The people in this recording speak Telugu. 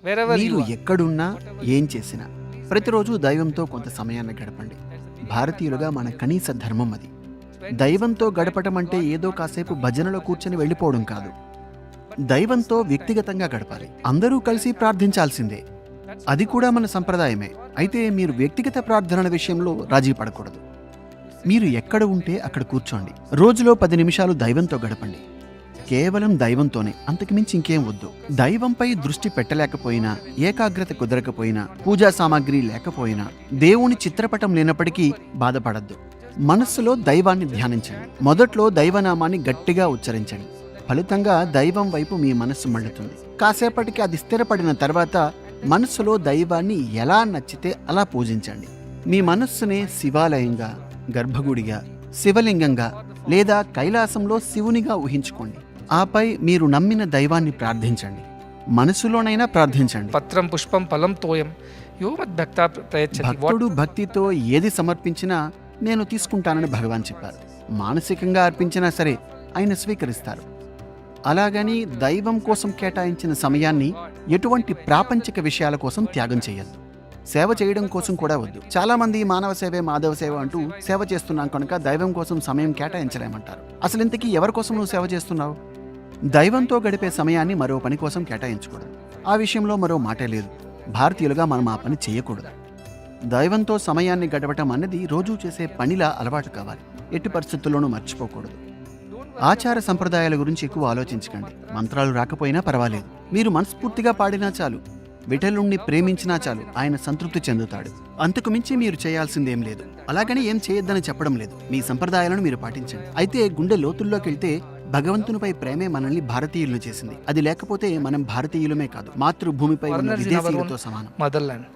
wherever మీరు you are. ఎక్కడున్నా ఏం చేసినా ప్రతిరోజు దైవంతో కొంత సమయాన్ని గడపండి. భారతీయులుగా మన కనీస ధర్మం అది. దైవంతో గడపటం అంటే ఏదో కాసేపు భజనలో కూర్చొని వెళ్ళిపోవడం కాదు. దైవంతో వ్యక్తిగతంగా గడపాలి. అందరూ కలిసి ప్రార్థించాల్సిందే. అది కూడా మన సంప్రదాయమే. అయితే మీరు వ్యక్తిగత ప్రార్థనల విషయంలో రాజీ పడకూడదు. మీరు ఎక్కడ ఉంటే అక్కడ కూర్చోండి. రోజులో 10 నిమిషాలు దైవంతో గడపండి. కేవలం దైవంతోనే, అంతకుమించి ఇంకేం వద్దు. దైవంపై దృష్టి పెట్టలేకపోయినా, ఏకాగ్రత కుదరకపోయినా, పూజా సామాగ్రి లేకపోయినా, దేవుని చిత్రపటం లేనప్పటికీ బాధపడద్దు. మనస్సులో దైవాన్ని ధ్యానించండి. మొదట్లో దైవనామాన్ని గట్టిగా ఉచ్చరించండి. ఫలితంగా దైవం వైపు మీ మనస్సు మళ్ళుతుంది. కాసేపటికి అది స్థిరపడిన తర్వాత మనస్సులో దైవాన్ని ఎలా నచ్చితే అలా పూజించండి. మీ మనస్సునే శివాలయంగా, గర్భగుడిగా, శివలింగంగా లేదా కైలాసంలో శివునిగా ఊహించుకోండి. ఆపై మీరు నమ్మిన దైవాన్ని ప్రార్థించండి. మనసులోనైనా ప్రార్థించండి. పత్రం పుష్పం ఫలం తోయం యో మద్భక్తా ప్రయచ్చతి. భక్తుడు భక్తితో ఏది సమర్పించినా నేను తీసుకుంటానని భగవాన్ చెప్పారు. మానసికంగా అర్పించినా సరే ఆయన స్వీకరిస్తారు. అలాగని దైవం కోసం కేటాయించిన సమయాన్ని ఎటువంటి ప్రాపంచిక విషయాల కోసం త్యాగం చేయొద్దు. సేవ చేయడం కోసం కూడా వద్దు. చాలా మంది మానవ సేవే మాధవ సేవ అంటూ సేవ చేస్తున్నాం కనుక దైవం కోసం సమయం కేటాయించలేమంటారు. అసలు ఇంతకీ ఎవరి కోసం నువ్వు సేవ చేస్తున్నావు? దైవంతో గడిపే సమయాన్ని మరో పని కోసం కేటాయించకూడదు. ఆ విషయంలో మరో మాటే లేదు. భారతీయులుగా మనం ఆ పని చేయకూడదు. దైవంతో సమయాన్ని గడపటం అన్నది రోజూ చేసే పనిలా అలవాటు కావాలి. ఎట్టి పరిస్థితుల్లోనూ మర్చిపోకూడదు. ఆచార సంప్రదాయాల గురించి ఎక్కువ ఆలోచించకండి. మంత్రాలు రాకపోయినా పర్వాలేదు. మీరు మనస్ఫూర్తిగా పాడినా చాలు, విఠలుణ్ణి ప్రేమించినా చాలు, ఆయన సంతృప్తి చెందుతాడు. అంతకు మించి మీరు చేయాల్సిందేం లేదు. అలాగని ఏం చేయొద్దని చెప్పడం లేదు. మీ సంప్రదాయాలను మీరు పాటించండి. అయితే గుండె లోతుల్లోకి వెళ్తే భగవంతునిపై ప్రేమే మనల్ని భారతీయులను చేసింది. అది లేకపోతే మనం భారతీయులమే కాదు, మాతృభూమిపై ఉన్న విదేశీయులతో సమానం. మదర్లాండ్.